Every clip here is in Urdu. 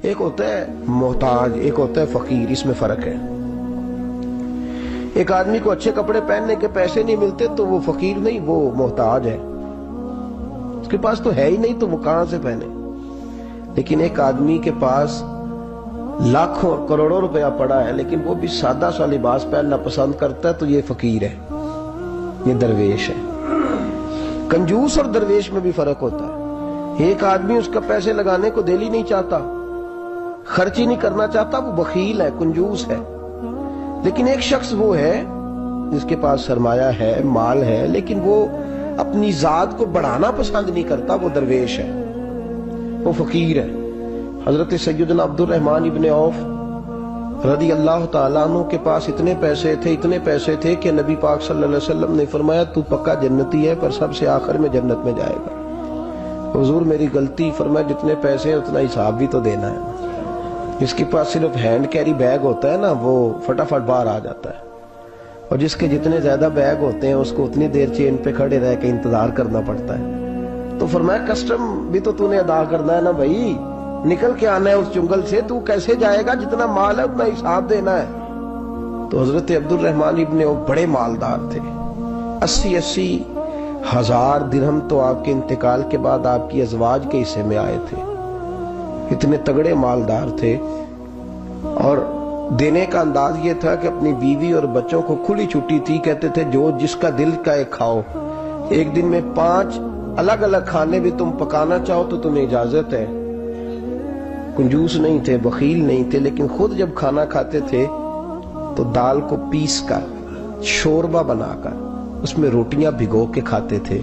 ایک ہوتا ہے محتاج، ایک ہوتا ہے فقیر، اس میں فرق ہے۔ ایک آدمی کو اچھے کپڑے پہننے کے پیسے نہیں ملتے تو وہ فقیر نہیں، وہ محتاج ہے، اس کے پاس تو ہے ہی نہیں تو وہ کہاں سے پہنے۔ لیکن ایک آدمی کے پاس لاکھوں کروڑوں روپیہ پڑا ہے لیکن وہ بھی سادہ سا لباس پہننا پسند کرتا ہے تو یہ فقیر ہے، یہ درویش ہے۔ کنجوس اور درویش میں بھی فرق ہوتا ہے۔ ایک آدمی اس کا پیسے لگانے کو دل ہی نہیں چاہتا، خرچ ہی نہیں کرنا چاہتا، وہ بخیل ہے، کنجوس ہے۔ لیکن ایک شخص وہ ہے جس کے پاس سرمایہ ہے، مال ہے، لیکن وہ اپنی ذات کو بڑھانا پسند نہیں کرتا، وہ درویش ہے، وہ فقیر ہے۔ حضرت سیدنا عبد الرحمن ابن عوف رضی اللہ تعالیٰ عنہ کے پاس اتنے پیسے تھے کہ نبی پاک صلی اللہ علیہ وسلم نے فرمایا تو پکا جنتی ہے پر سب سے آخر میں جنت میں جائے گا۔ حضور میری غلطی، فرمایا جتنے پیسے ہیں اتنا حساب بھی تو دینا ہے۔ جس کے پاس صرف ہینڈ کیری بیگ ہوتا ہے نا وہ فٹافٹ باہر آ جاتا ہے، اور جس کے جتنے زیادہ بیگ ہوتے ہیں اس کو اتنی دیر چین پہ کھڑے رہ کے انتظار کرنا پڑتا ہے۔ تو فرمایا کسٹم بھی تو نے ادا کرنا ہے نا بھائی، نکل کے آنا ہے اس جنگل سے، تو کیسے جائے گا؟ جتنا مال ہے اتنا حساب دینا ہے۔ تو حضرت عبد الرحمن ابن عوف بڑے مالدار تھے، 80 ہزار درہم تو آپ کے انتقال کے بعد آپ کی ازواج کے حصے میں آئے تھے، اتنے تگڑے مالدار تھے۔ اور دینے کا انداز یہ تھا کہ اپنی بیوی اور بچوں کو کھلی چھٹی تھی، کہتے تھے جو جس کا دل کا ایک کھاؤ، ایک دن میں 5 الگ الگ کھانے بھی تم پکانا چاہو تو تمہیں اجازت ہے۔ کنجوس نہیں تھے، بخیل نہیں تھے، لیکن خود جب کھانا کھاتے تھے تو دال کو پیس کر شوربہ بنا کر اس میں روٹیاں بھگو کے کھاتے تھے۔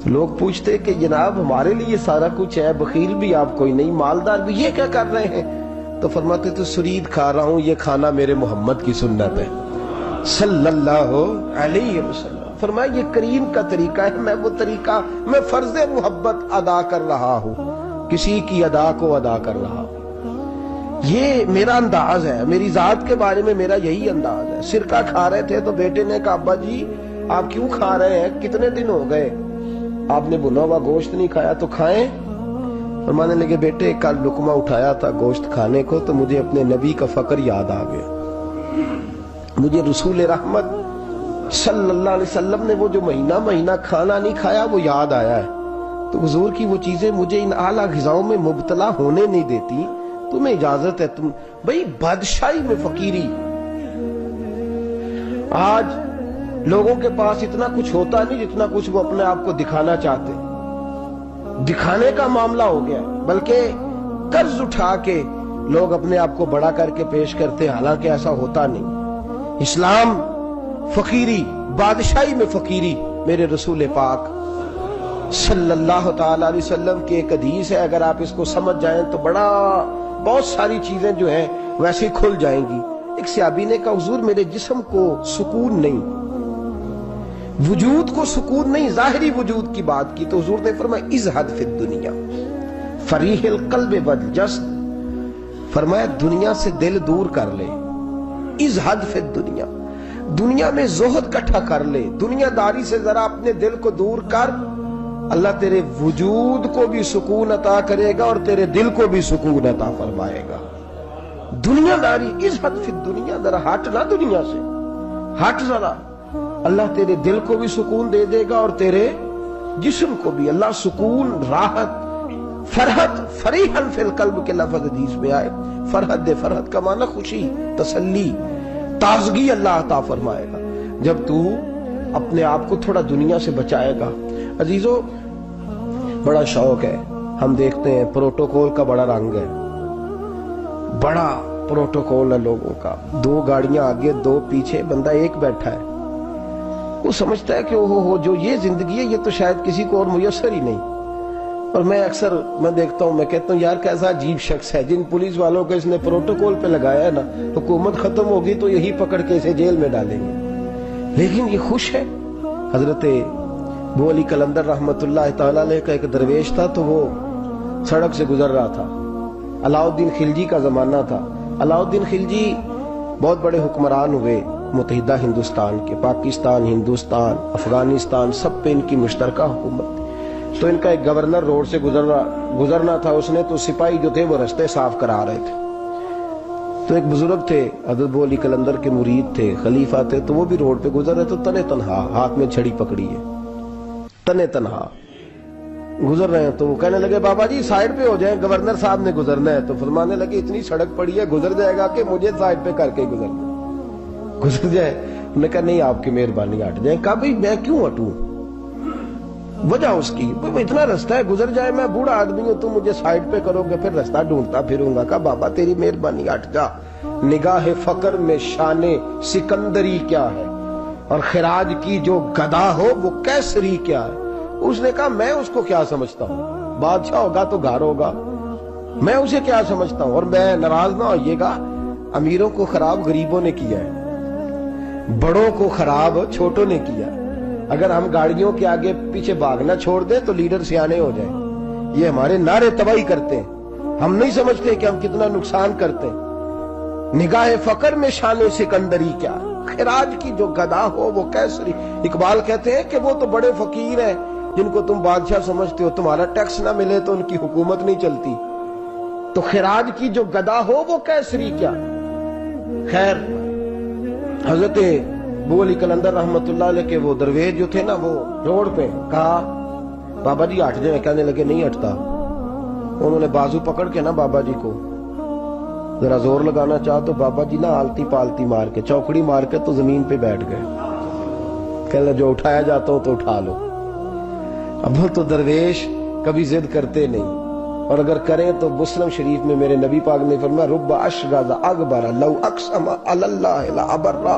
لوگ پوچھتے کہ جناب ہمارے لیے سارا کچھ ہے، بخیل بھی آپ کوئی نہیں، مالدار بھی، یہ کیا کر رہے ہیں؟ تو فرماتے تھے سرید کھا رہا ہوں، یہ کھانا میرے محمد کی سنت ہے صلی اللہ علیہ وسلم۔ فرمایا یہ کریم کا طریقہ ہے، میں وہ طریقہ، میں فرض محبت ادا کر رہا ہوں، کسی کی ادا کو ادا کر رہا ہوں، یہ میرا انداز ہے، میری ذات کے بارے میں میرا یہی انداز ہے۔ سرکہ کھا رہے تھے تو بیٹے نے کہا ابا جی آپ کیوں کھا رہے ہیں، کتنے دن ہو گئے آپ نے بھنا ہوا گوشت نہیں کھایا، تو کھائیں۔ فرمانے لگے بیٹے کل لقمہ اٹھایا تھا گوشت کھانے کو تو مجھے اپنے نبی کا فقر یاد آ گیا، مجھے رسول رحمت صلی اللہ علیہ وسلم نے وہ جو مہینہ کھانا نہیں کھایا وہ یاد آیا ہے۔ تو حضور کی وہ چیزیں مجھے ان اعلیٰ غذاؤں میں مبتلا ہونے نہیں دیتی، تمہیں اجازت ہے۔ تم بھئی بادشاہی میں فقیری، آج لوگوں کے پاس اتنا کچھ ہوتا نہیں جتنا کچھ وہ اپنے آپ کو دکھانا چاہتے، دکھانے کا معاملہ ہو گیا، بلکہ قرض اٹھا کے لوگ اپنے آپ کو بڑا کر کے پیش کرتے، حالانکہ ایسا ہوتا نہیں۔ اسلام فقیری، بادشاہی میں فقیری، میرے رسول پاک صلی اللہ تعالی علیہ وسلم کی ایک حدیث ہے، اگر آپ اس کو سمجھ جائیں تو بہت ساری چیزیں جو ہیں ویسے کھل جائیں گی۔ ایک صحابی نے کہا حضور میرے جسم کو سکون نہیں، وجود کو سکون نہیں، ظاہری وجود کی بات کی، تو حضور نے فرمایا ازہد فی الدنیا فریح القلب والجسد، فرمایا دنیا سے دل دور کر لے، ازہد فی الدنیا، دنیا میں زہد کٹھا کر لے، دنیا داری سے ذرا اپنے دل کو دور کر، اللہ تیرے وجود کو بھی سکون عطا کرے گا اور تیرے دل کو بھی سکون عطا فرمائے گا۔ دنیا داری، ازہد فی الدنیا، ذرا ہٹ نہ دنیا سے، ہٹ ذرا، اللہ تیرے دل کو بھی سکون دے دے گا اور تیرے جسم کو بھی۔ اللہ سکون، راحت، فرحت، فریحاً فی القلب کے لفظ حدیث میں آئے، فرحت دے، فرحت کا معنی خوشی، تسلی، تازگی اللہ عطا فرمائے گا جب تو اپنے آپ کو تھوڑا دنیا سے بچائے گا۔ عزیزو بڑا شوق ہے، ہم دیکھتے ہیں پروٹوکول کا بڑا رنگ ہے، بڑا پروٹوکول ہے لوگوں کا، 2 گاڑیاں آگے 2 پیچھے، بندہ ایک بیٹھا ہے، وہ سمجھتا ہے کہ جو یہ زندگی ہے یہ تو شاید کسی کو اور میسر ہی نہیں۔ اور میں اکثر دیکھتا ہوں، میں کہتا ہوں یار کیسا عجیب شخص ہے، جن پولیس والوں کو اس نے پروٹوکول پہ لگایا ہے نا، حکومت ختم ہوگی تو یہی پکڑ کے اسے جیل میں ڈالیں گے، لیکن یہ خوش ہے۔ حضرت ابو علی قلندر رحمت اللہ تعالی علیہ کا ایک درویش تھا، تو وہ سڑک سے گزر رہا تھا، علاؤ الدین خلجی کا زمانہ تھا۔ علاؤ الدین خلجی بہت بڑے حکمران ہوئے متحدہ ہندوستان کے، پاکستان، ہندوستان، افغانستان، سب پہ ان کی مشترکہ حکومت۔ تو ان کا ایک گورنر روڈ سے گزرنا تھا، اس نے تو سپاہی جو تھے وہ رستے صاف کرا رہے تھے، تو ایک بزرگ تھے حضرت ابو علی قلندر کے مرید تھے، خلیفہ تھے، تو وہ بھی روڈ پہ گزر رہے، تو تنے تنہا ہاتھ میں چھڑی پکڑی ہے، تنے تنہا گزر رہے ہیں۔ تو وہ کہنے لگے بابا جی سائیڈ پہ ہو جائیں، گورنر صاحب نے گزرنا ہے۔ تو فرمانے لگے اتنی سڑک پڑی ہے، گزر جائے گا کہ مجھے سائیڈ پہ کر کے گزر جائے؟ انہوں نے کہا نہیں آپ کی مہربانی ہٹ جائیں۔ کہا بھئی میں کیوں ہٹوں؟ وجہ اس کی اتنا رستہ ہے، گزر جائے، میں بوڑھا آدمی ہوں، تم مجھے سائیڈ پہ کرو گے پھر رستہ ڈھونڈتا پھروں گا۔ کہا بابا تیری مہربانی ہٹ جا، نگاہ فقر میں شان سکندری کیا ہے، اور خراج کی جو گدا ہو وہ کیسری کیا ہے۔ اس نے کہا میں اس کو کیا سمجھتا ہوں، بادشاہ ہوگا تو گھر ہوگا، میں اسے کیا سمجھتا ہوں، اور میں ناراض نہ ہوئیے گا، امیروں کو خراب غریبوں نے کیا ہے، بڑوں کو خراب چھوٹوں نے کیا۔ اگر ہم گاڑیوں کے آگے پیچھے بھاگنا چھوڑ دیں تو لیڈر سیانے ہو جائیں، یہ ہمارے نعرے تباہی کرتے ہیں، ہم نہیں سمجھتے کہ ہم کتنا نقصان کرتے ہیں۔ نگاہ فقر میں شان سکندری کیا، خراج کی جو گدا ہو وہ کیسری۔ اقبال کہتے ہیں کہ وہ تو بڑے فقیر ہیں جن کو تم بادشاہ سمجھتے ہو، تمہارا ٹیکس نہ ملے تو ان کی حکومت نہیں چلتی، تو خراج کی جو گدا ہو وہ کیسری کیا۔ خیر حضرت ابو علی قلندر رحمت اللہ علیہ کے وہ درویش جو تھے نا، وہ روڈ پہ کہا بابا جی ہٹ جائیں، کہنے لگے نہیں ہٹتا۔ انہوں نے بازو پکڑ کے نا بابا جی کو ذرا زور لگانا چاہا تو بابا جی نا آلتی پالتی مار کے چوکڑی مار کے تو زمین پہ بیٹھ گئے، کہنے جو اٹھایا جاتا ہو تو اٹھا لو۔ اب وہ تو درویش کبھی ضد کرتے نہیں، اور اگر کریں تو مسلم شریف میں میرے نبی پاک نے فرمایا رب اشغاز اکبر لو اقسم علی اللہ لابرہ،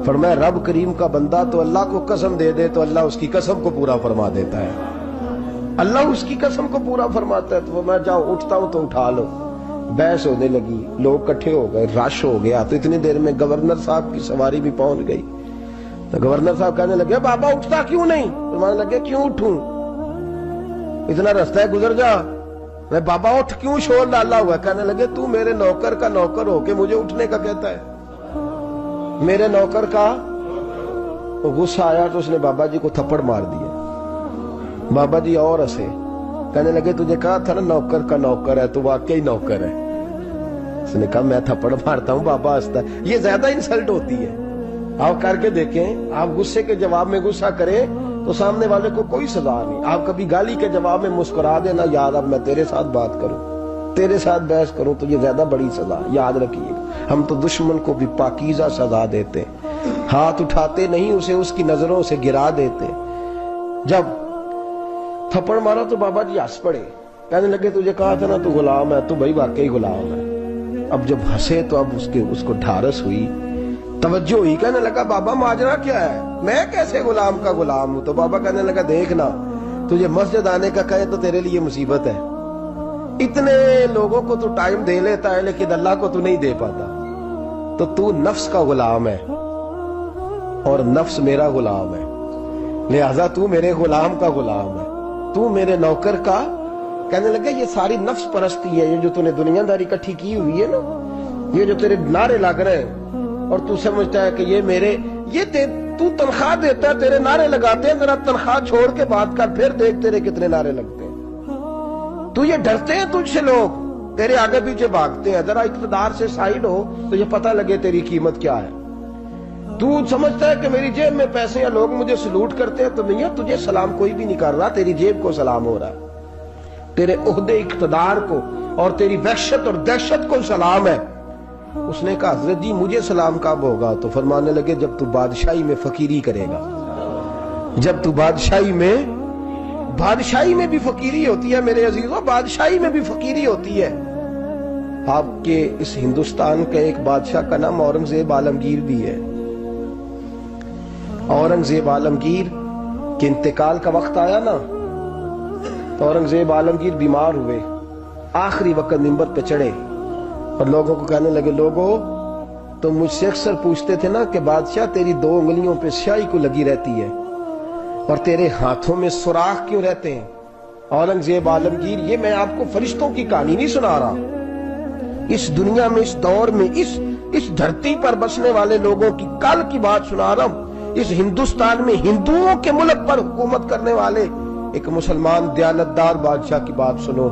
فرمایا رب کریم کا بندہ تو اللہ کو قسم دے دے تو اللہ اس کی قسم کو پورا فرما دیتا ہے، اللہ اس کی قسم کو پورا فرماتا ہے۔ تو میں جاؤ اٹھتا ہوں تو اٹھا لو۔ بحث ہونے لگی، لوگ کٹھے ہو گئے، رش ہو گیا، تو اتنی دیر میں گورنر صاحب کی سواری بھی پہنچ گئی۔ تو گورنر صاحب کہنے لگے بابا اٹھتا کیوں نہیں؟ فرمانے لگے کیوں اٹھوں، اتنا رستہ ہے گزر جا۔ میں بابا اٹھ کیوں شور ڈالا ہوا؟ کہنے لگے تو میرے نوکر کا نوکر ہو کے مجھے اٹھنے کا کہتا ہے، میرے نوکر کا۔ غصہ آیا تو اس نے بابا جی کو تھپڑ مار دیا۔ بابا جی اور ہنسے، کہنے لگے تجھے کہا تھا نا نوکر کا نوکر ہے، تو واقعی نوکر ہے۔ اس نے کہا میں تھپڑ مارتا ہوں، بابا ہنستا ہے۔ یہ زیادہ انسلٹ ہوتی ہے، آپ کر کے دیکھیں، آپ غصے کے جواب میں غصہ کریں تو سامنے والے کو کوئی سزا نہیں۔ آپ کبھی گالی کے جواب میں مسکرا دینا، یاد اب میں تیرے ساتھ بات کروں، تیرے ساتھ بحث کروں تو یہ زیادہ بڑی سزا، یاد رکھیے۔ ہم تو دشمن کو بھی پاکیزہ سزا دیتے، ہاتھ اٹھاتے نہیں، اسے اس کی نظروں سے گرا دیتے۔ جب تھپڑ مارا تو بابا جی ہنس پڑے، کہنے لگے تجھے کہا تھا نا تو غلام ہے، تو بھائی واقعی غلام ہے۔ اب جب ہنسے تو اب اس کو ڈھارس ہوئی، توجہ ہوئی، کہنے لگا بابا ماجرا کیا ہے، میں کیسے غلام کا غلام ہوں؟ تو بابا کہنے لگا دیکھنا، تجھے مسجد آنے کا کہے تو تیرے لیے مصیبت ہے، اتنے لوگوں کو تو ٹائم دے لیتا ہے لیکن اللہ کو تو نہیں دے پاتا، تو نفس کا غلام ہے اور نفس میرا غلام ہے، لہذا تو میرے غلام کا غلام ہے، تو میرے نوکر کا۔ کہنے لگا یہ ساری نفس پرستی ہے، یہ جو تو نے دنیا داری کٹھی کی ہوئی ہے نا، یہ جو تیرے نعرے لگ رہے ہیں اور تو سمجھتا ہے کہ یہ میرے، تو تنخواہ دیتا ہے، تیرے نعرے لگاتے ہیں، ذرا تنخواہ چھوڑ کے بات کر، پھر دیکھ تیرے کتنے نعرے لگتے ہیں۔ تو یہ ڈرتے ہیں تجھ سے، لوگ تیرے آگے پیچھے بھاگتے ہیں، ذرا اقتدار سے سائیڈ ہو تو یہ پتہ لگے تیری قیمت کیا ہے۔ تو سمجھتا ہے کہ میری جیب میں پیسے ہیں، لوگ مجھے سلوٹ کرتے ہیں، تو میاں تجھے سلام کوئی بھی نہیں کر رہا، تیری جیب کو سلام ہو رہا ہے، تیرے عہدے اقتدار کو اور تیری وحشت اور دہشت کو سلام ہے۔ اس نے کہا حضرت جی مجھے سلام کب ہوگا؟ تو فرمانے لگے جب تو بادشاہی میں فقیری کرے گا، جب تو بادشاہی میں بھی فقیری ہوتی ہے میرے عزیزوں، بادشاہی میں بھی فقیری ہوتی ہے۔ آپ کے اس ہندوستان کے ایک بادشاہ کا نام اورنگزیب عالمگیر بھی ہے۔ اورنگزیب عالمگیر کے انتقال کا وقت آیا نا، تو اورنگزیب عالمگیر بیمار ہوئے، آخری وقت منبر پہ چڑھے اور لوگوں کو کہنے لگے لوگوں تو مجھ سے اکثر پوچھتے تھے نا کہ بادشاہ تیری 2 انگلیوں پہ سیاہی کو لگی رہتی ہے اور تیرے ہاتھوں میں سوراخ کیوں رہتے ہیں؟ اورنگزیب عالمگیر یہ میں آپ کو فرشتوں کی کہانی نہیں سنا رہا، اس دنیا میں، اس دور میں، اس دھرتی پر بسنے والے لوگوں کی کل کی بات سنا رہا ہوں۔ اس ہندوستان میں ہندوؤں کے ملک پر حکومت کرنے والے ایک مسلمان دیانتدار بادشاہ کی بات سنو.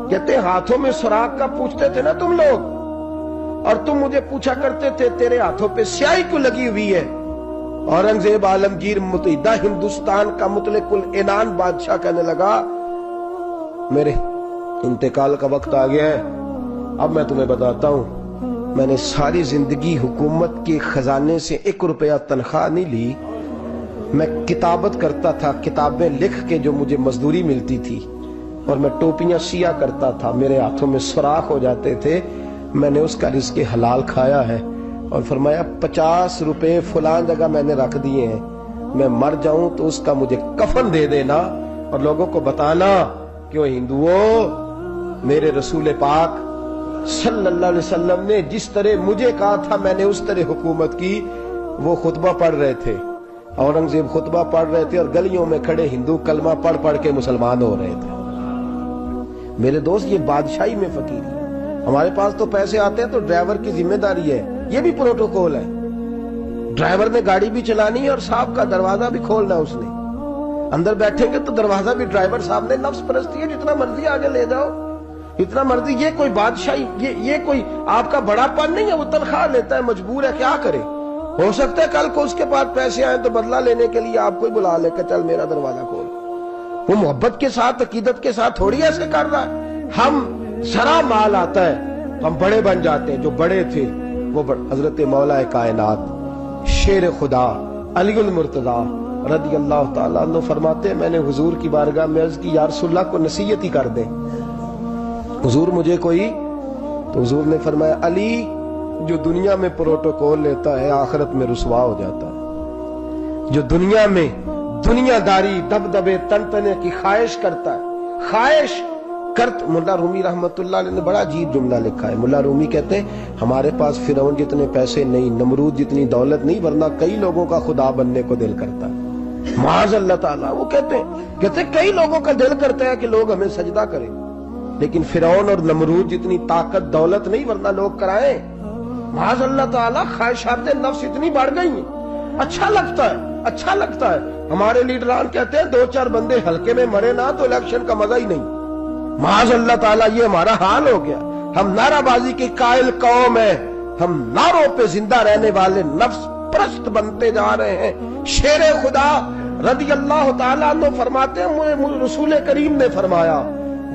کہتے ہاتھوں میں سراخ کا پوچھتے تھے نا تم لوگ, اور تم مجھے پوچھا کرتے تھے تیرے ہاتھوں پہ سیاہی کیوں لگی ہوئی ہے. اورنگزیب عالمگیر متحدہ ہندوستان کا مطلق العنان بادشاہ کہنے لگا میرے انتقال کا وقت آ گیا ہے. اب میں تمہیں بتاتا ہوں, میں نے ساری زندگی حکومت کے خزانے سے 1 روپیہ تنخواہ نہیں لی. میں کتابت کرتا تھا, کتابیں لکھ کے جو مجھے مزدوری ملتی تھی, اور میں ٹوپیاں سیا کرتا تھا, میرے ہاتھوں میں سوراخ ہو جاتے تھے. میں نے اس کا رزق حلال کھایا ہے. اور فرمایا 50 روپے فلاں جگہ میں نے رکھ دیے ہیں, میں مر جاؤں تو اس کا مجھے کفن دے دینا اور لوگوں کو بتانا کہ وہ ہندوؤں میرے رسول پاک صلی اللہ علیہ وسلم نے جس طرح مجھے کہا تھا میں نے اس طرح حکومت کی. وہ خطبہ پڑھ رہے تھے, اورنگزیب خطبہ پڑھ رہے تھے, اور گلیوں میں کھڑے ہندو کلمہ پڑھ پڑھ کے مسلمان ہو رہے تھے. میرے دوست یہ بادشاہی میں فقیری. ہمارے پاس تو پیسے آتے ہیں تو ڈرائیور کی ذمہ داری ہے, یہ بھی پروٹوکول ہے. ڈرائیور نے گاڑی بھی چلانی ہے اور صاحب کا دروازہ بھی کھولنا. اس نے اندر بیٹھیں گے تو دروازہ بھی ڈرائیور صاحب نے. نفس پرستی ہے, جتنا مرضی آگے لے جاؤ, اتنا مرضی. یہ کوئی بادشاہی, یہ کوئی آپ کا بڑا پن نہیں ہے. وہ تنخواہ لیتا ہے, مجبور ہے, کیا کرے. ہو سکتا ہے کل کو اس کے پاس پیسے آئیں تو بدلہ لینے کے لیے آپ کو ہی بلا لے کہ چل میرا دروازہ کھول. وہ محبت کے ساتھ, عقیدت کے ساتھ تھوڑی ایسے کر رہا ہے. ہم ذرا مال آتا ہے تو ہم بڑے بن جاتے ہیں. جو بڑے تھے وہ حضرت مولا کائنات شیر خدا علی المرتضیٰ رضی اللہ تعالیٰ عنہ فرماتے ہیں میں نے حضور کی بارگاہ میں عرض کی یا رسول اللہ کو نصیحت ہی کر دیں حضور مجھے کوئی. تو حضور نے فرمایا علی جو دنیا میں پروٹوکول لیتا ہے آخرت میں رسوا ہو جاتا ہے. جو دنیا میں دنیا داری دبدبے تنتنے کی خواہش کرتا ہے, خواہش کرت. ملا رومی رحمت اللہ علیہ نے بڑا عجیب جملہ لکھا ہے. ملا رومی کہتے ہیں ہمارے پاس فرعون جتنے پیسے نہیں, نمرود جتنی دولت نہیں, ورنہ کئی لوگوں کا خدا بننے کو دل کرتا ہے. معاذ اللہ تعالیٰ. وہ کہتے ہیں کئی لوگوں کا دل کرتا ہے کہ لوگ ہمیں سجدہ کریں, لیکن فرعون اور نمرود جتنی طاقت دولت نہیں, ورنہ لوگ کرائیں. معاذ اللہ تعالیٰ. خواہشات نفس اتنی بڑھ گئی ہیں. اچھا لگتا ہے, اچھا لگتا ہے. ہمارے لیڈران کہتے ہیں 2-4 بندے ہلکے میں مرے نہ تو الیکشن کا مزہ ہی نہیں. معاذ اللہ تعالیٰ یہ ہمارا حال ہو گیا. ہم نعرہ بازی کی قائل قوم ہیں, ہم نعروں پہ زندہ رہنے والے نفس پرست بنتے جا رہے ہیں. شیر خدا رضی اللہ تعالیٰ عنہ فرماتے ہیں رسول کریم نے فرمایا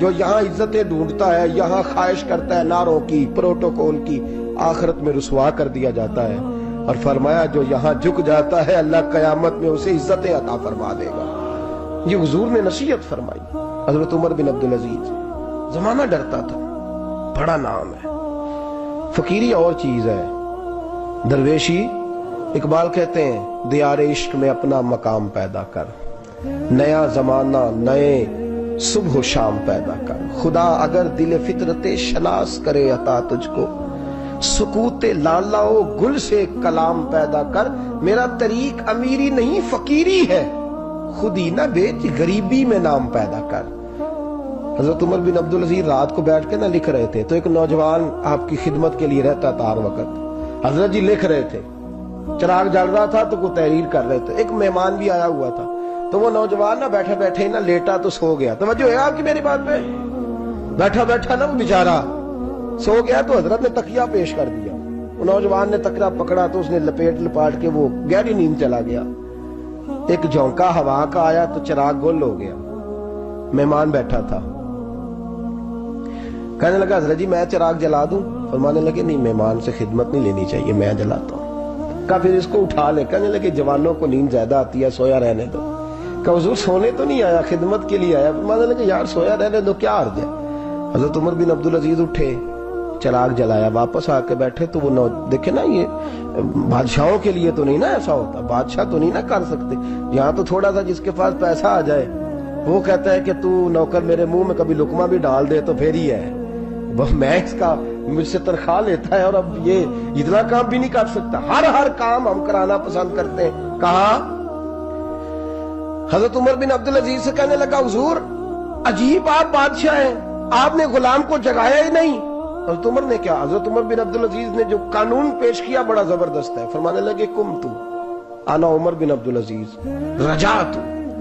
جو یہاں عزتیں ڈھونڈتا ہے, یہاں خواہش کرتا ہے نعروں کی, پروٹوکول کی, آخرت میں رسوا کر دیا جاتا ہے. اور فرمایا جو یہاں جھک جاتا ہے اللہ قیامت میں اسے عزتیں عطا فرما دے گا. یہ حضور نے نصیحت فرمائی. حضرت عمر بن عبدالعزیز, زمانہ ڈرتا تھا, بڑا نام ہے. فقیری اور چیز ہے, درویشی. اقبال کہتے ہیں دیار عشق میں اپنا مقام پیدا کر, نیا زمانہ نئے صبح و شام پیدا کر. خدا اگر دل فطرت شناس کرے عطا تجھ کو, سکوت لالا و گل سے کلام پیدا کر. میرا طریق امیری نہیں فقیری ہے, خودی نہ بیچ غریبی میں نام پیدا کر. حضرت عمر بن عبدالعزیز رات کو بیٹھ کے نہ لکھ رہے تھے, تو ایک نوجوان آپ کی خدمت کے لیے رہتا تھا ہر وقت. حضرت جی لکھ رہے تھے, چراغ جل رہا تھا تو کوئی تحریر کر رہے تھے. ایک مہمان بھی آیا ہوا تھا, تو وہ نوجوان نہ بیٹھے بیٹھے نہ لیٹا تو سو گیا. توجہ ہے آپ کی میری بات پہ؟ بیٹھا بیٹھا نا وہ بیچارہ سو گیا, تو حضرت نے تکیہ پیش کر دیا. وہ نوجوان نے تکیہ پکڑا تو اس نے لپاٹ کے وہ گہری نیند چلا گیا. ایک جھونکا ہوا کا آیا تو چراغ گل ہو گیا. مہمان بیٹھا تھا, کہنے لگا حضرت جی میں چراغ جلا دوں؟ فرمانے لگے نہیں, مہمان سے خدمت نہیں لینی چاہیے, میں جلاتا ہوں. کہا پھر اس کو اٹھا لے. کہنے لگے جوانوں کو نیند زیادہ آتی ہے, سویا رہنے دو. کہا حضور سونے تو نہیں آیا, خدمت کے لیے آیا. فرمانے لگے یار سویا رہنے دو, کیا عرض ہے. حضرت عمر بن عبدالعزیز اٹھے, چراغ جلایا, واپس آ کے بیٹھے تو وہ دیکھے نا یہ بادشاہوں کے لیے تو نہیں نا ایسا ہوتا, بادشاہ تو نہیں نا کر سکتے. یہاں تو تھوڑا سا جس کے پاس پیسہ آ جائے وہ کہتا ہے کہ تو نوکر میرے منہ میں کبھی لقمہ بھی ڈال دے تو پھر ہی ہے. میں اس کا مجھ سے تنخواہ لیتا ہے اور اب یہ اتنا کام بھی نہیں کر سکتا. ہر کام ہم کرانا پسند کرتے ہیں. کہا حضرت عمر بن عبدالعزیز سے کہنے لگا حضور عجیب آپ بادشاہ ہیں, آپ نے غلام کو جگایا ہی نہیں. حضرت عمر نے کیا, حضرت عمر بن عبدالعزیز نے جو قانون پیش کیا بڑا زبردست ہے. فرمانے لگے کم تو انا عمر بن عبدالعزیز رجعت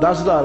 10,000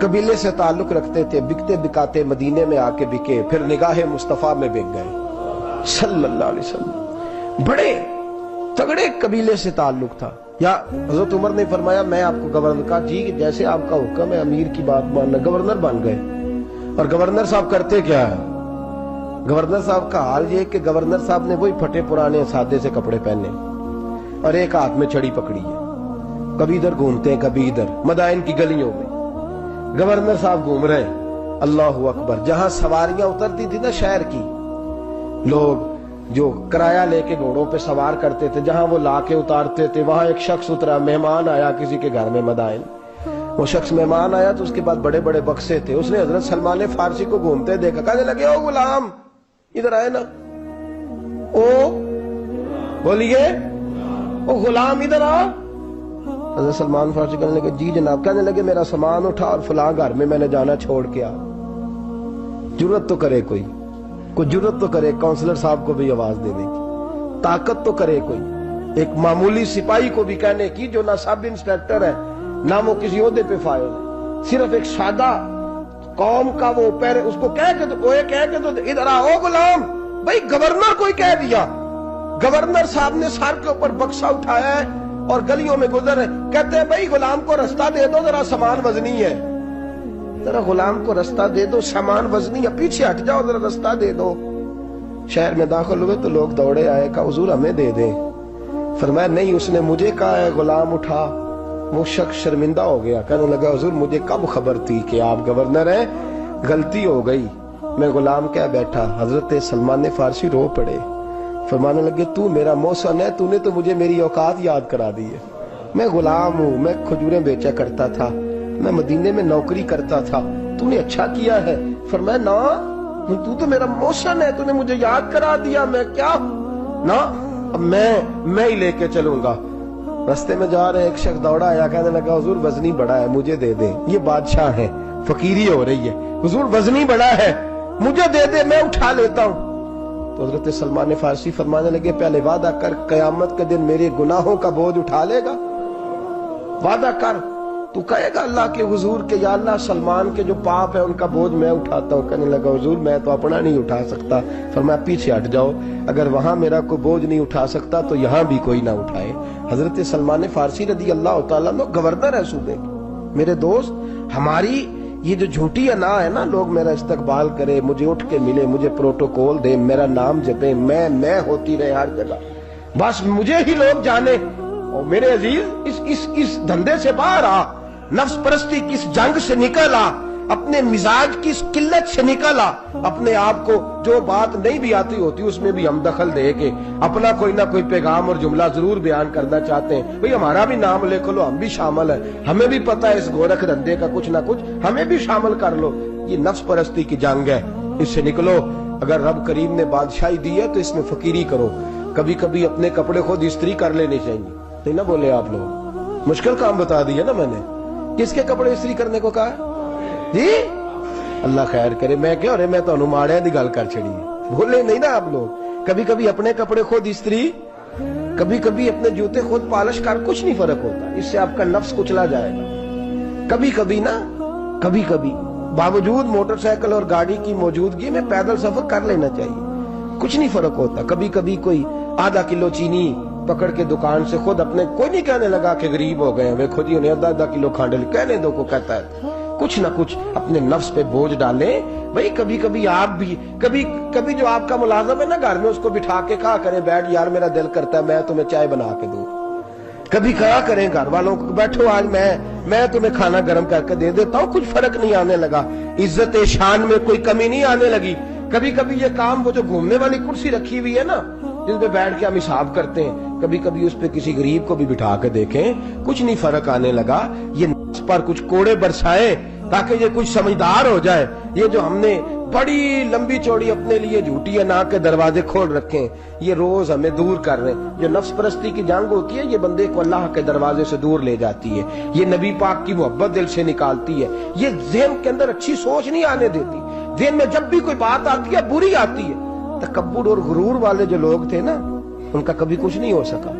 قبیلے سے تعلق رکھتے تھے، بکتے بکاتے مدینے میں آ کے بکے، پھر نگاہ مصطفیٰ میں بک گئے صلی اللہ علیہ وسلم۔ بڑے تگڑے قبیلے سے تعلق تھا۔ یا حضرت عمر نے فرمایا میں آپ کو گورنر کا، جی جیسے آپ کا حکم ہے امیر کی بات ماننا، گورنر بن گئے۔ اور گورنر صاحب کرتے کیا ہے؟ گورنر صاحب کا حال یہ کہ گورنر صاحب نے وہی پھٹے پرانے سادے سے کپڑے پہنے اور ایک ہاتھ میں چھڑی پکڑی ہے، کبھی ادھر گھومتے ہیں کبھی ادھر، مدائن کی گلیوں میں گورنر صاحب گھوم رہے ہیں۔ اللہ اکبر۔ جہاں سواریاں اترتی تھی نا شہر کی، لوگ جو کرایہ لے کے گھوڑوں پہ سوار کرتے تھے، جہاں وہ لا کے اتارتے تھے، وہاں ایک شخص اترا، مہمان آیا کسی کے گھر میں مدائن، وہ شخص مہمان آیا تو اس کے بعد بڑے بڑے بکسے تھے، اس نے حضرت سلمان فارسی کو گھومتے دیکھا، کہنے لگے او غلام ادھر آئے نا، او بولیے او غلام ادھر آ۔ حضرت سلمان فارسی کہنے لگے جی جناب، کہنے لگے میرا سامان اٹھا اور فلاں گھر میں میں نے جانا چھوڑ کے آ۔ جرت تو کرے کوئی جرت تو کرے کونسلر صاحب کو بھی آواز دینے کی، طاقت تو کرے کوئی، ایک معمولی سپاہی کو بھی کہنے کی جو نہ سب انسپیکٹر ہے نہ وہ کسی عہدے پہ فائل ہے، صرف ایک سادہ قوم کا وہ پہرے، اس کو کہہ کے تو ادھر آؤ غلام، بھائی گورنر کوئی کہہ دیا۔ گورنر صاحب نے سر کے اوپر بکسا اٹھایا ہے اور گلیوں میں گزر رہے، کہتے ہیں بھائی غلام کو رستہ دے دو، ذرا سامان وزنی ہے، ذرا غلام کو رستہ دے دو، سامان وزنی ہے، پیچھے ہٹ جاؤ، ذرا رستہ دے دو۔ شہر میں داخل ہوئے تو لوگ دوڑے آئے، کہا حضور ہمیں دے دیں۔ فرمایا نہیں، اس نے مجھے کہا ہے غلام اٹھا۔ وہ شخص شرمندہ ہو گیا، کہنے لگا حضور مجھے کب خبر تھی کہ آپ گورنر ہیں، غلطی ہو گئی، میں غلام کہہ بیٹھا۔ حضرت سلمان فارسی رو پڑے، فرمانے لگے تو میرا محسن ہے، تو نے تو مجھے میری اوقات یاد کرا دی ہے، میں غلام ہوں، میں کھجوریں بیچا کرتا تھا، میں مدینے میں نوکری کرتا تھا، تو نے اچھا کیا ہے۔ فرمایا نا تو میرا محسن ہے، تو نے مجھے یاد کرا دیا، میں کیا نا اب میں ہی لے کے چلوں گا۔ رستے میں جا رہے ایک شخص دوڑا آیا، کہنے لگا حضور وزنی بڑا ہے مجھے دے دیں، یہ بادشاہ ہے، فقیری ہو رہی ہے، حضور وزنی بڑا ہے مجھے دے دے، میں اٹھا لیتا ہوں۔ تو حضرت سلمان فارسی فرمانے لگے پہلے وعدہ کر قیامت کے دن میرے گناہوں کا بوجھ اٹھا لے گا، وعدہ کر، تو کہے گا اللہ کے حضور کے یا اللہ سلمان کے جو پاپ ہے ان کا بوجھ میں اٹھاتا ہوں۔ کہنے لگا حضور میں تو اپنا نہیں اٹھا سکتا۔ فرمایا پیچھے ہٹ جاؤ، اگر وہاں میرا کوئی بوجھ نہیں اٹھا سکتا تو یہاں بھی کوئی نہ اٹھائے۔ حضرت سلمان فارسی رضی اللہ تعالیٰ عنہ گورنر ہے صوبے کے۔ میرے دوست، ہماری یہ جو جھوٹی انا ہے نا، لوگ میرا استقبال کرے، مجھے اٹھ کے ملے، مجھے پروٹوکول دے، میرا نام جپے، میں ہوتی رہے ہر جگہ، بس مجھے ہی لوگ جانے۔ اور میرے عزیز اس دھندے سے باہر آ، نفس پرستی کی اس جنگ سے نکل آ، اپنے مزاج کی اس قلت سے نکل آ، اپنے آپ کو جو بات نہیں بھی آتی ہوتی اس میں بھی ہم دخل دے کے اپنا کوئی نہ کوئی پیغام اور جملہ ضرور بیان کرنا چاہتے ہیں۔ بھئی ہمارا بھی نام لکھ لو، ہم بھی شامل ہیں، ہمیں بھی پتہ ہے اس گورکھ دھندے کا کچھ نہ کچھ، ہمیں بھی شامل کر لو۔ یہ نفس پرستی کی جنگ ہے، اس سے نکلو۔ اگر رب کریم نے بادشاہی دی ہے تو اس میں فقیری کرو، کبھی کبھی اپنے کپڑے خود استری کر لینے چاہیے، نہیں نہ بولے آپ لوگ؟ مشکل کام بتا دیا نا میں نے، کس کے کپڑے استری کرنے کو کہا جی؟ اللہ خیر کرے، میں کیا رہے، میں تو ماڑے دی گل کر چھڑی، بولے نہیں نا آپ لوگ۔ کبھی کبھی اپنے کپڑے خود استری، کبھی کبھی اپنے جوتے خود پالش کر، کچھ نہیں فرق ہوتا، اس سے آپ کا نفس کچلا جائے گا۔ کبھی کبھی نا، کبھی کبھی باوجود موٹر سائیکل اور گاڑی کی موجودگی میں پیدل سفر کر لینا چاہیے، کچھ نہیں فرق ہوتا۔ کبھی کبھی کوئی آدھا کلو چینی پکڑ کے دکان سے خود اپنے، کوئی نہیں کہنے لگا کہ غریب ہو گئے ہیں، ویکھو جی انہیں آدھا کلو کھانڈل، کہنے دو کو کہتا ہے، کچھ نہ کچھ اپنے نفس پہ بوجھ ڈالیں۔ بھئی کبھی کبھی آپ بھی، کبھی جو آپ کا ملازم ہے نا گھر میں، اس کو بٹھا کے کہا کریں بیٹھ یار میرا دل کرتا ہے میں تمہیں چائے بنا کے دوں۔ کبھی کہا کریں گھر والوں کو بیٹھو آج میں تمہیں کھانا گرم کر کے دے دیتا ہوں، کچھ فرق نہیں آنے لگا، عزت شان میں کوئی کمی نہیں آنے لگی۔ کبھی کبھی یہ کام، وہ جو گھومنے والی کرسی رکھی ہوئی ہے نا جس پہ بیٹھ کے ہم حساب کرتے ہیں، کبھی کبھی اس پہ کسی غریب کو بھی بٹھا کے دیکھیں، کچھ نہیں فرق آنے لگا۔ یہ نفس پر کچھ کوڑے برسائیں تاکہ یہ کچھ سمجھدار ہو جائے۔ یہ جو ہم نے بڑی لمبی چوڑی اپنے لیے جھوٹی انا کے دروازے کھول رکھے ہیں، یہ روز ہمیں دور کر رہے ہیں۔ جو نفس پرستی کی جنگ ہوتی ہے یہ بندے کو اللہ کے دروازے سے دور لے جاتی ہے، یہ نبی پاک کی محبت دل سے نکالتی ہے، یہ ذہن کے اندر اچھی سوچ نہیں آنے دیتی۔ ذہن میں جب بھی کوئی بات آتی ہے بری آتی ہے۔ تکبر اور غرور والے جو لوگ تھے نا ان کا کبھی کچھ نہیں ہو سکا۔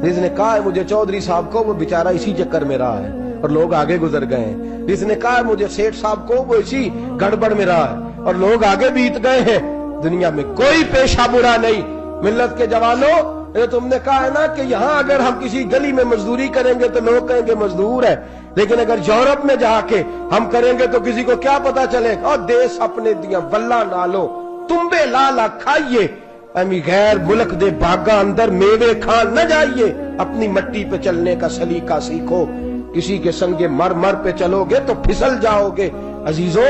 جس نے کہا ہے مجھے چودھری صاحب کو، وہ بیچارہ اسی چکر میں رہا ہے، اور لوگ آگے گزر گئے ہیں. جس نے کہا مجھے سیٹھ صاحب کو وہ اسی گڑبڑ میں رہا ہے اور لوگ آگے بیت گئے ہیں. دنیا میں کوئی پیشہ برا نہیں. ملت کے جوانوں، یہ تم نے کہا ہے نا کہ یہاں اگر ہم کسی گلی میں مزدوری کریں گے تو لوگ کہیں گے مزدور ہے، لیکن اگر یورپ میں جا کے ہم کریں گے تو کسی کو کیا پتا چلے؟ اور دیس اپنے دیا ولہ نالو تمبے لالا کھائیے، امی غیر ملک دے باغاں اندر میوے کھان نہ جائیے. اپنی مٹی پہ چلنے کا سلیقہ سیکھو. کسی کے سنگ مرمر پہ چلو گے تو پھسل جاؤ گے. عزیزو،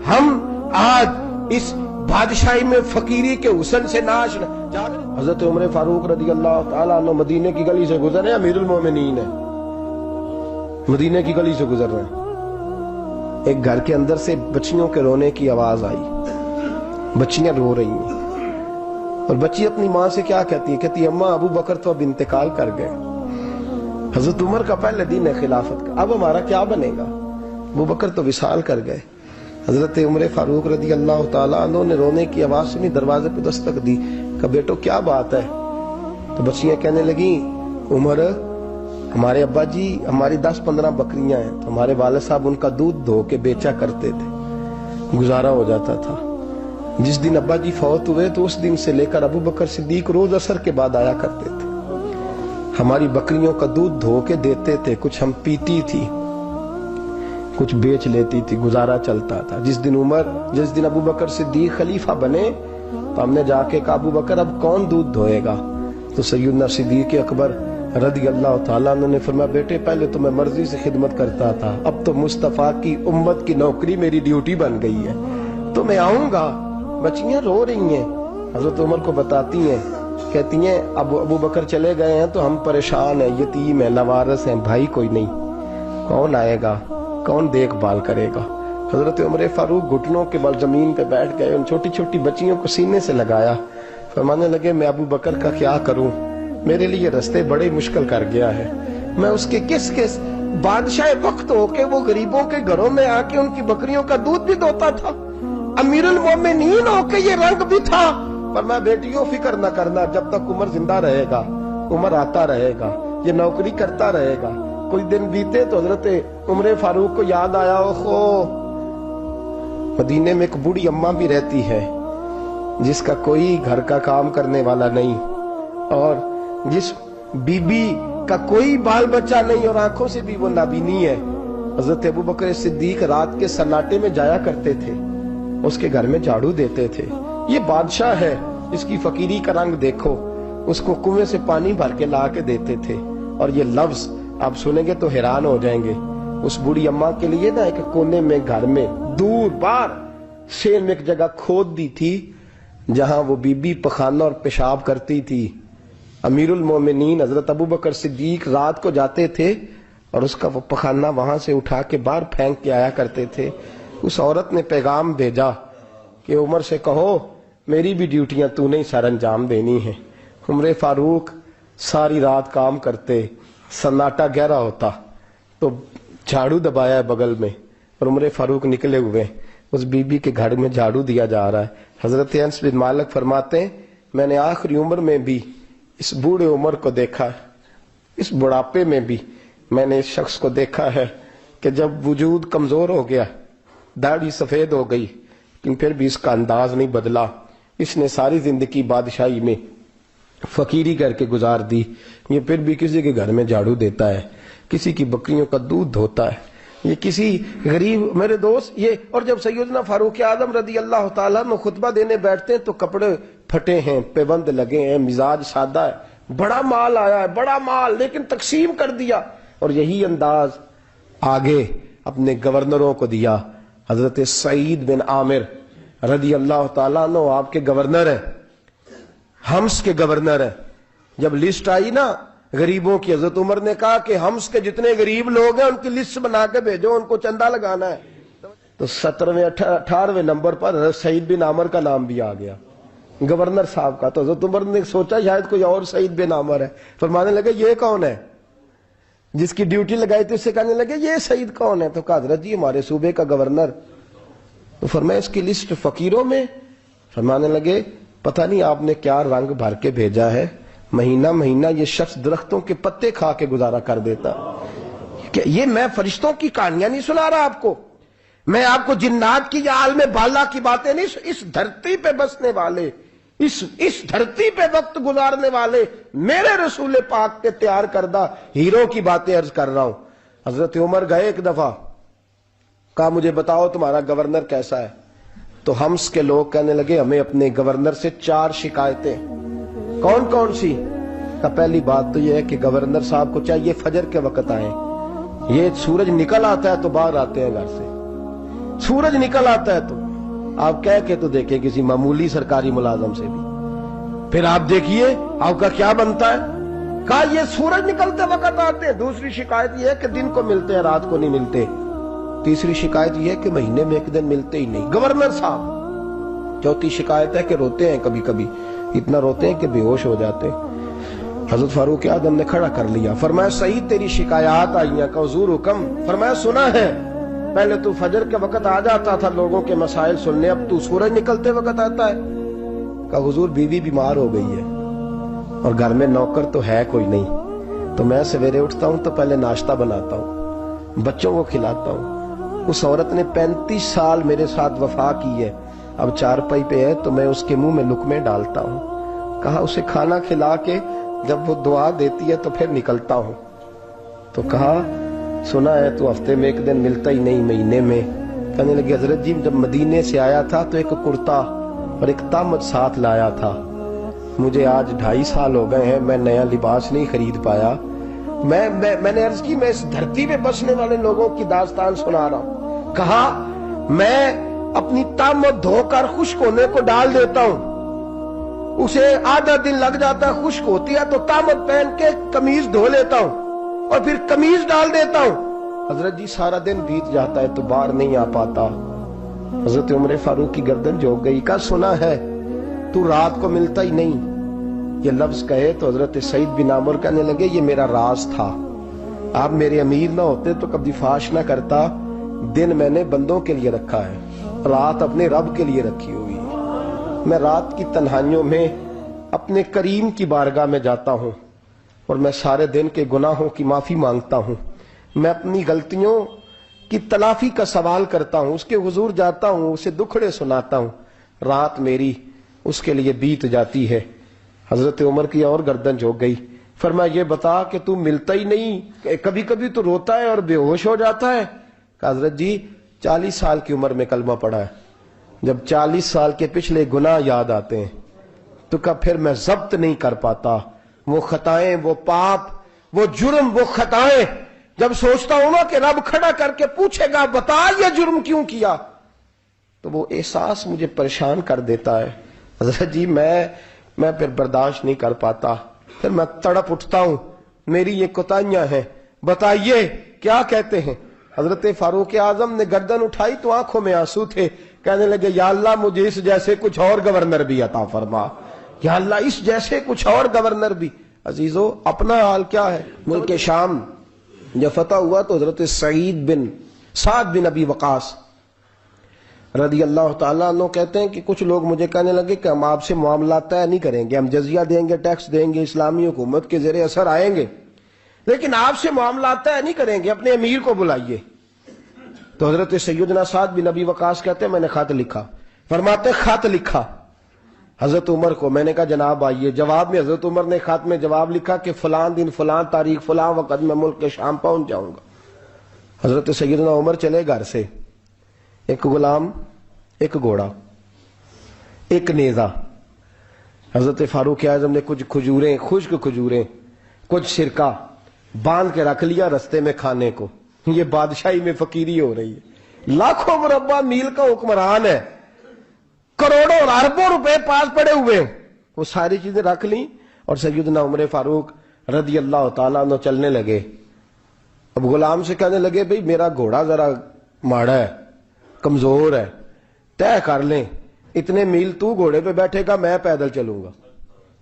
ہم آج اس بادشاہی میں فقیری کے حسن سے ناش نہ. حضرت عمر فاروق رضی اللہ تعالیٰ عنہ مدینے کی گلی سے گزرے، امیر المومنین ہے، مدینے کی گلی سے گزر رہے ہیں. ایک گھر کے اندر سے بچیوں کے رونے کی آواز آئی. بچیاں رو رہی ہیں اور بچی اپنی ماں سے کیا کہتی ہے؟ کہتی ہے اماں ابو بکر تو اب انتقال کر گئے. حضرت عمر کا پہلے دن ہے خلافت کا، اب ہمارا کیا بنے گا؟ ابو بکر تو وصال کر گئے. حضرت عمر فاروق رضی اللہ تعالیٰ عنہ نے رونے کی آواز سنی، دروازے پہ دستک دی، کہا بیٹو کیا بات ہے؟ تو بچیاں کہنے لگیں عمر ہمارے ابا جی ہماری 10-15 بکریاں ہیں، تو ہمارے والد صاحب ان کا دودھ دھو کے بیچا کرتے تھے، گزارا ہو جاتا تھا. جس دن ابا جی فوت ہوئے تو اس دن سے لے کر ابو بکر صدیق روز عصر کے بعد آیا کرتے تھے، ہماری بکریوں کا دودھ دھو کے دیتے تھے، کچھ ہم پیتی تھی، کچھ بیچ لیتی تھی، گزارا چلتا تھا. جس دن ابو بکر صدیق خلیفہ بنے تو ہم نے جا کے کہا ابو بکر اب کون دودھ دھوئے گا؟ تو سیدنا صدیق اکبر رضی اللہ تعالیٰ عنہ نے فرمایا بیٹے پہلے تو میں مرضی سے خدمت کرتا تھا، اب تو مصطفیٰ کی امت کی نوکری میری ڈیوٹی بن گئی ہے تو میں آؤں گا. بچیاں رو رہی ہیں، حضرت عمر کو بتاتی ہیں، کہتی ہیں اب ابو بکر چلے گئے ہیں تو ہم پریشان ہیں، یتیم ہیں، لوارث ہیں، بھائی کوئی نہیں، کون آئے گا، کون دیکھ بھال کرے گا؟ حضرت عمر فاروق گھٹنوں کے بل زمین پہ بیٹھ گئے، ان چھوٹی چھوٹی بچیوں کو سینے سے لگایا، فرمانے لگے میں ابو بکر کا کیا کروں؟ میرے لیے رستے بڑے مشکل کر گیا ہے. میں اس کے کس بادشاہ وقت ہو کے وہ غریبوں کے گھروں میں آ کے ان کی بکریوں کا دودھ بھی دوتا تھا، امیر المومنین ہو کے یہ رنگ بھی تھا. پر میں بیٹیوں فکر نہ کرنا، جب تک عمر زندہ رہے گا، عمر آتا رہے گا، یہ نوکری کرتا رہے گا. کچھ دن بیتے تو حضرت عمر فاروق کو یاد آیا اوہو مدینے میں ایک بوڑھی اماں بھی رہتی ہے جس کا کوئی گھر کا کام کرنے والا نہیں اور جس بی بی کا کوئی بال بچہ نہیں اور آنکھوں سے بھی وہ نابینی ہے. حضرت ابو بکر صدیق رات کے سناٹے میں جایا کرتے تھے، اس کے گھر میں جھاڑو دیتے تھے. یہ بادشاہ ہے، اس کی فقیری کا رنگ دیکھو. اس کو کنویں سے پانی بھر کے لا کے دیتے تھے. اور یہ لفظ آپ سنیں گے تو حیران ہو جائیں گے. اس بوڑھی اماں کے لیے نا ایک کونے میں گھر میں دور بار شیر میں ایک جگہ کھود دی تھی جہاں وہ بی بی پخانہ اور پیشاب کرتی تھی. امیر المومنین حضرت ابو بکر صدیق رات کو جاتے تھے اور اس کا وہ پخانہ وہاں سے اٹھا کے باہر پھینک کے آیا کرتے تھے. اس عورت نے پیغام بھیجا کہ عمر سے کہو میری بھی ڈیوٹیاں تو نے سر انجام دینی ہیں. عمر فاروق ساری رات کام کرتے، سناٹا گہرا ہوتا تو جھاڑو دبایا ہے بغل میں اور عمر فاروق نکلے ہوئے اس بی بی کے گھر میں جھاڑو دیا جا رہا ہے. حضرت انس بن مالک فرماتے ہیں میں نے آخری عمر میں بھی اس بوڑھے عمر کو دیکھا ہے، اس بڑھاپے میں بھی میں نے اس شخص کو دیکھا ہے کہ جب وجود کمزور ہو گیا، داڑھی سفید ہو گئی، لیکن پھر بھی اس کا انداز نہیں بدلا. اس نے ساری زندگی بادشاہی میں فقیری کر کے گزار دی، یہ پھر بھی کسی کے گھر میں جھاڑو دیتا ہے، کسی کی بکریوں کا دودھ دھوتا ہے، یہ کسی غریب میرے دوست یہ. اور جب سیدنا فاروق اعظم رضی اللہ تعالیٰ میں خطبہ دینے بیٹھتے ہیں تو کپڑے پھٹے ہیں، پیبند لگے ہیں، مزاج سادہ ہے، بڑا مال آیا ہے، بڑا مال، لیکن تقسیم کر دیا. اور یہی انداز آگے اپنے گورنروں کو دیا. حضرت سعید بن عامر رضی اللہ تعالیٰ عنہ آپ کے گورنر ہیں، حمص کے گورنر ہیں. جب لسٹ آئی نا غریبوں کی، حضرت عمر نے کہا کہ حمص کے جتنے غریب لوگ ہیں ان کی لسٹ بنا کے بھیجو، ان کو چندہ لگانا ہے. تو 17ویں 18ویں نمبر پر حضرت سعید بن عامر کا نام بھی آ گیا، گورنر صاحب کا. تو حضرت عمر نے سوچا شاید کوئی اور سعید بن عامر ہے. فرمانے لگے یہ کون ہے؟ جس کی ڈیوٹی لگائی تھی اس سے کہنے لگے یہ سعید کون ہے؟ تو کہا حضرت جی ہمارے صوبے کا گورنر. تو فرمایا اس کی لسٹ فقیروں میں؟ فرمانے لگے پتہ نہیں آپ نے کیا رنگ بھر کے بھیجا ہے، مہینہ مہینہ یہ شخص درختوں کے پتے کھا کے گزارا کر دیتا. کہ یہ میں فرشتوں کی کہانیاں نہیں سنا رہا آپ کو، میں آپ کو جنات کی یا عالم بالا کی باتیں نہیں، اس دھرتی پہ بسنے والے، اس دھرتی پہ وقت گزارنے والے میرے رسول پاک کے تیار کردہ ہیرو کی باتیں عرض کر رہا ہوں۔ حضرت عمر گئے ایک دفعہ، کہا مجھے بتاؤ تمہارا گورنر کیسا ہے؟ تو ہمس کے لوگ کہنے لگے ہمیں اپنے گورنر سے 4 شکایتیں۔ کون کون سی؟ کہ پہلی بات تو یہ ہے کہ گورنر صاحب کو چاہیے فجر کے وقت آئیں، یہ سورج نکل آتا ہے تو باہر آتے ہیں گھر سے، سورج نکل آتا ہے تو آپ کہہ کے تو دیکھیں کسی معمولی سرکاری ملازم سے بھی، پھر آپ دیکھیے آپ کا کیا بنتا ہے۔ کہا یہ سورج نکلتے وقت آتے ہیں۔ دوسری شکایت یہ ہے کہ دن کو ملتے ہیں رات کو نہیں ملتے۔ تیسری شکایت یہ ہے کہ مہینے میں ایک دن ملتے ہی نہیں گورنر صاحب۔ چوتھی شکایت ہے کہ روتے ہیں، کبھی کبھی اتنا روتے ہیں کہ بے ہوش ہو جاتے ہیں۔ حضرت فاروق اعظم نے کھڑا کر لیا، فرمایا صحیح تیری شکایات آئی ہیں، کہ حضور حکم۔ فرمایا سنا ہے، پہلے تو فجر کے وقت آ جاتا تھا لوگوں کے مسائل سننے، اب تو سورج نکلتے وقت آتا ہے۔ کہ حضور بیوی بیمار ہو گئی ہے اور گھر میں نوکر تو ہے کوئی نہیں، تو میں سویرے اٹھتا ہوں تو پہلے ناشتہ بناتا ہوں، بچوں کو کھلاتا ہوں۔ اس عورت نے 35 سال میرے ساتھ وفا کی ہے، اب چارپائی پہ ہے تو میں اس کے منہ میں لقمے ڈالتا ہوں۔ کہا اسے کھانا کھلا کے جب وہ دعا دیتی ہے تو پھر نکلتا ہوں۔ تو کہا سنا ہے تو ہفتے میں ایک دن ملتا ہی نہیں، مہینے میں۔ کہنے لگے حضرت جی جب مدینے سے آیا تھا تو ایک کرتا اور ایک تامت ساتھ لایا تھا، مجھے آج 2.5 سال ہو گئے ہیں، میں نیا لباس نہیں خرید پایا۔ میں نے عرض کی میں اس دھرتی پہ بسنے والے لوگوں کی داستان سنا رہا ہوں۔ کہا میں اپنی تامت دھو کر خشک ہونے کو ڈال دیتا ہوں، اسے آدھا دن لگ جاتا ہے، خشک ہوتی ہے تو تامت پہن کے قمیض دھو لیتا ہوں اور پھر قمیض ڈال دیتا ہوں۔ حضرت جی سارا دن بیت جاتا ہے تو باہر نہیں آ پاتا۔ حضرت عمر فاروق کی گردن جھک گئی۔ کہا سنا ہے تو رات کو ملتا ہی نہیں، یہ لفظ کہے تو حضرت سعید بن عامر کہنے لگے یہ میرا راز تھا، آپ میرے امیر نہ ہوتے تو کبھی فاش نہ کرتا، دن میں نے بندوں کے لیے رکھا ہے، رات اپنے رب کے لیے رکھی ہوئی ہے۔ میں رات کی تنہائیوں میں اپنے کریم کی بارگاہ میں جاتا ہوں اور میں سارے دن کے گناہوں کی معافی مانگتا ہوں، میں اپنی غلطیوں کی تلافی کا سوال کرتا ہوں، اس کے حضور جاتا ہوں، اسے دکھڑے سناتا ہوں، رات میری اس کے لیے بیت جاتی ہے۔ حضرت عمر کی اور گردن جھک گئی۔ فرمایا یہ بتا کہ تو ملتا ہی نہیں، کبھی کبھی تو روتا ہے اور بے ہوش ہو جاتا ہے۔ کہ حضرت جی 40 سال کی عمر میں کلمہ پڑھا ہے، جب 40 سال کے پچھلے گناہ یاد آتے ہیں تو کہ پھر میں ضبط نہیں کر پاتا، وہ خطائیں، وہ پاپ، وہ جرم، وہ خطائیں جب سوچتا ہوں نا کہ رب کھڑا کر کے پوچھے گا بتا یہ جرم کیوں کیا، تو وہ احساس مجھے پریشان کر دیتا ہے۔ حضرت جی میں پھر برداشت نہیں کر پاتا، پھر میں تڑپ اٹھتا ہوں، میری یہ کوتاہیاں ہیں، بتائیے کیا کہتے ہیں۔ حضرت فاروق اعظم نے گردن اٹھائی تو آنکھوں میں آنسو تھے، کہنے لگے یا اللہ مجھے اس جیسے کچھ اور گورنر بھی عطا فرما، یا اللہ اس جیسے کچھ اور گورنر بھی۔ عزیزو اپنا حال کیا ہے؟ ملک شام جب فتح ہوا تو حضرت سعد بن ابی وقاص رضی اللہ تعالیٰ عنہ کہتے ہیں کہ کچھ لوگ مجھے کہنے لگے کہ ہم آپ سے معاملات طے نہیں کریں گے، ہم جزیہ دیں گے، ٹیکس دیں گے، اسلامی حکومت کے زیر اثر آئیں گے، لیکن آپ سے معاملات طے نہیں کریں گے، اپنے امیر کو بلائیے۔ تو حضرت سیدنا سعد بن ابی وقاص کہتے ہیں میں نے خط لکھا، فرماتے خط لکھا حضرت عمر کو، میں نے کہا جناب آئیے۔ جواب میں حضرت عمر نے خط میں جواب لکھا کہ فلان دن فلان تاریخ فلان وقت میں ملک کے شام پہنچ جاؤں گا۔ حضرت سیدنا عمر چلے گھر سے، ایک غلام، ایک گھوڑا، ایک نیزہ۔ حضرت فاروق اعظم نے کچھ کھجوریں، خشک کھجوریں، کچھ سرکہ باندھ کے رکھ لیا رستے میں کھانے کو۔ یہ بادشاہی میں فقیری ہو رہی ہے، لاکھوں مربع میل کا حکمران ہے، کروڑوں اور اربوں روپے پاس پڑے ہوئے، وہ ساری چیزیں رکھ لیں اور سیدنا عمر فاروق رضی اللہ تعالیٰ عنہ چلنے لگے۔ اب غلام سے کہنے لگے بھئی میرا گھوڑا ذرا ماڑا ہے، کمزور ہے، طے کر لیں اتنے میل تو گھوڑے پہ بیٹھے گا میں پیدل چلوں گا،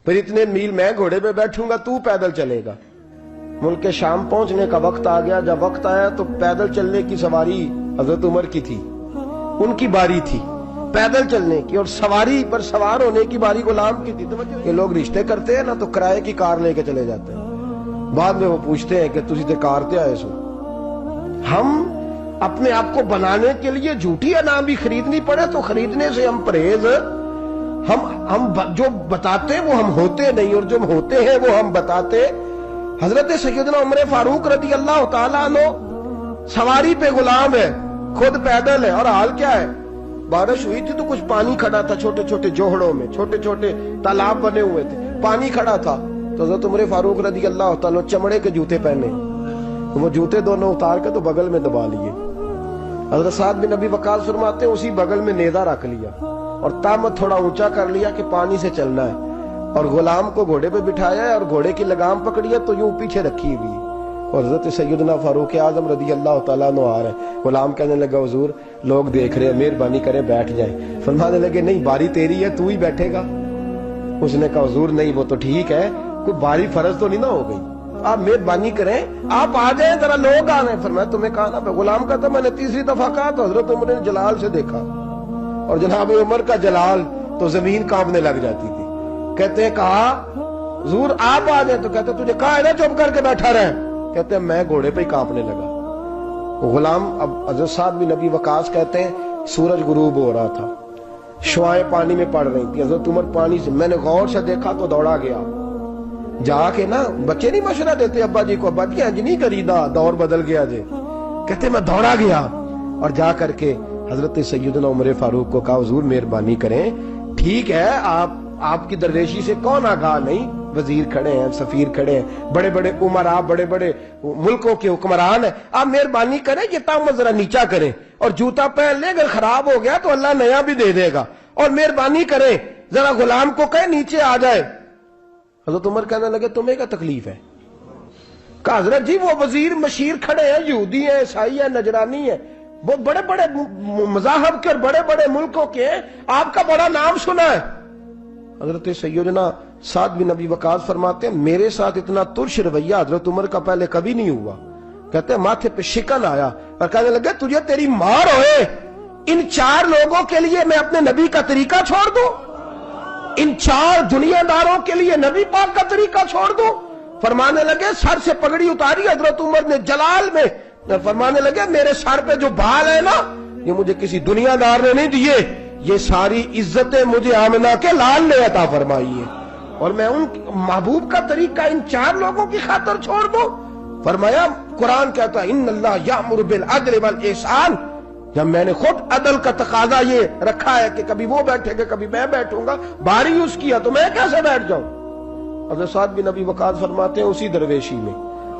پھر اتنے میل میں گھوڑے پہ بیٹھوں گا تو پیدل چلے گا۔ ملک شام پہنچنے کا وقت آ گیا، جب وقت آیا تو پیدل چلنے کی سواری حضرت عمر کی تھی، ان کی باری تھی پیدل چلنے کی، اور سواری پر سوار ہونے کی باری غلام کی تھی۔ یہ لوگ رشتے کرتے ہیں نا تو کرائے کی کار لے کے چلے جاتے ہیں، بعد میں وہ پوچھتے ہیں کہ تسی تے کار تے آئے سو، ہم اپنے آپ کو بنانے کے لیے جھوٹی انعام بھی خریدنی پڑے تو خریدنے سے ہم پرہیز. ہم جو بتاتے وہ ہم ہوتے نہیں، اور جو ہوتے ہیں وہ ہم بتاتے. حضرت سیدنا عمر فاروق رضی اللہ تعالیٰ عنہ سواری پہ غلام ہے، خود پیدل ہے، اور حال کیا ہے؟ بارش ہوئی تھی تو کچھ پانی کھڑا تھا چھوٹے چھوٹے جوہڑوں میں، چھوٹے چھوٹے تالاب بنے ہوئے تھے، پانی کھڑا تھا. تو حضرت عمر فاروق رضی اللہ تعالیٰ چمڑے کے جوتے پہنے، وہ جوتے دونوں اتار کے تو بغل میں دبا لیے. حضرت سعد بن ابی وقاص فرماتے ہیں اسی بغل میں نیزہ رکھ لیا اور تامت تھوڑا اونچا کر لیا کہ پانی سے چلنا ہے، اور غلام کو گھوڑے پہ بٹھایا ہے اور گھوڑے کی لگام پکڑی ہے تو یوں پیچھے رکھی ہوئی. اور حضرت سیدنا فاروق اعظم رضی اللہ تعالیٰ عنہ آ رہے ہیں. غلام کہنے لگا حضور لوگ دیکھ رہے ہیں، مہربانی کریں بیٹھ جائیں. فرمانے لگے نہیں، باری تیری ہے، تو ہی بیٹھے گا. اس نے کہا حضور نہیں، وہ تو ٹھیک ہے، کوئی باری فرض تو نہیں نہ ہو گئی، آپ مہربانی کریں آپ آ جائیں، ذرا لوگ آ رہے ہیں. فرمایا تمہیں کہا نا. غلام کہتا میں نے تیسری دفعہ کہا تو حضرت عمر نے جلال سے دیکھا، اور جناب عمر کا جلال تو زمین کانپنے لگ جاتی تھی. کہتے ہیں کہا حضور آپ آ جائیں، تو کہتے تجھے کہا ہے نا چپ کر کے بیٹھا رہے. کہتے ہیں میں گھوڑے پہ ہی کانپنے لگا. غلام اب حضرت سعد بن ابی وقاص کہتے ہیں سورج غروب ہو رہا تھا، شعائیں پانی میں پڑ رہی تھی. حضرت عمر پانی سے، میں نے غور سے دیکھا تو دوڑا گیا. جا کے نا بچے نہیں مشورہ دیتے ابا جی کو، ابا جی انج نہیں کریدا، دور بدل گیا جی. کہتے میں دوڑا گیا اور جا کر کے حضرت سیدنا عمر فاروق کو کہا حضور مہربانی کریں، ٹھیک ہے آپ کی درویشی سے کون آگاہ نہیں، وزیر کھڑے ہیں، سفیر کھڑے ہیں، بڑے بڑے عمرا، بڑے بڑے ملکوں کے حکمران ہیں، آپ مہربانی کریں یہ تامت ذرا نیچا کریں اور جوتا پہن لیں، اگر خراب ہو گیا تو اللہ نیا بھی دے دے گا، اور مہربانی کریں ذرا غلام کو کہیں نیچے آ جائے. حضرت عمر کہنے لگے تمہیں کیا تکلیف ہے؟ کہا حضرت جی وہ وزیر مشیر کھڑے ہیں، یہودی ہیں، عیسائی ہیں، نجرانی ہیں، وہ بڑے بڑے مذاہب کے اور بڑے بڑے ملکوں کے ہیں، آپ کا بڑا نام سنا ہے. حضرت سیدنا سعد بن ابی وقاص فرماتے ہیں میرے ساتھ اتنا ترش رویہ حضرت عمر کا پہلے کبھی نہیں ہوا. کہتے ہیں ماتھے پہ شکن آیا اور کہنے لگے تجھے تیری مار ہوئے، ان 4 لوگوں کے لیے میں اپنے نبی کا طریقہ چھوڑ دوں، ان 4 دنیا داروں کے لیے نبی پاک کا طریقہ چھوڑ دوں. فرمانے لگے سر سے پگڑی اتاری حضرت عمر نے جلال میں، فرمانے لگے میرے سر پہ جو بال ہے نا یہ مجھے کسی دنیا دار نے نہیں دیے، یہ ساری عزتیں مجھے آمنہ کے لال نے عطا فرمائی ہے، اور میں ان محبوب کا طریقہ ان 4 لوگوں کی خاطر چھوڑ دوں. فرمایا قرآن کہتا ہے ان اللہ یأمر بالعدل والاحسان، جب میں نے خود عدل کا تقاضا یہ رکھا ہے کہ کبھی وہ بیٹھے گا کبھی میں بیٹھوں گا، باری یوز کیا تو میں کیسے بیٹھ جاؤں. حضرت سعد بن ابی وقاص فرماتے ہیں اسی درویشی میں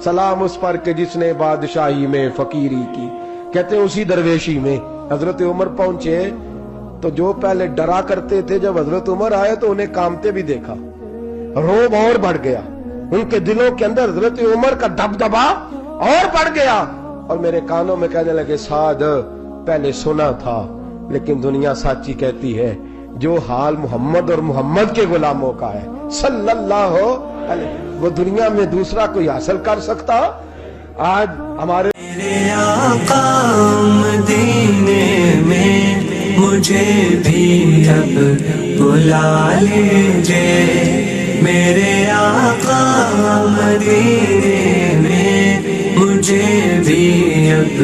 سلام اس پر کہ جس نے بادشاہی میں فقیری کی. کہتے ہیں اسی درویشی میں حضرت عمر پہنچے تو جو پہلے ڈرا کرتے تھے جب حضرت عمر آئے تو انہیں کامتے بھی دیکھا، روب اور بڑھ گیا، ان کے دلوں کے اندر حضرت عمر کا دبدبا اور بڑھ گیا، اور میرے کانوں میں کہنے لگے سعد پہلے سنا تھا لیکن دنیا سچی کہتی ہے جو حال محمد اور محمد کے غلاموں کا ہے صلی اللہ علیہ، وہ دنیا میں دوسرا کوئی حاصل کر سکتا. آج ہمارے میرے آقا مدینے میں مجھے بھی اب بلا لیجئے، میرے آقا مدینے میں مجھے بھی اب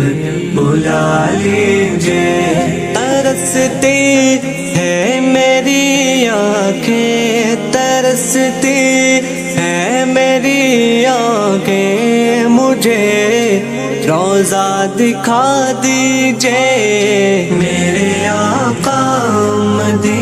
بلا لیجئے. ترستی ہے میری آنکھیں، ترستی ہے میری آنکھیں، مجھے روضہ دکھا دیجئے، میرے آقا مدینے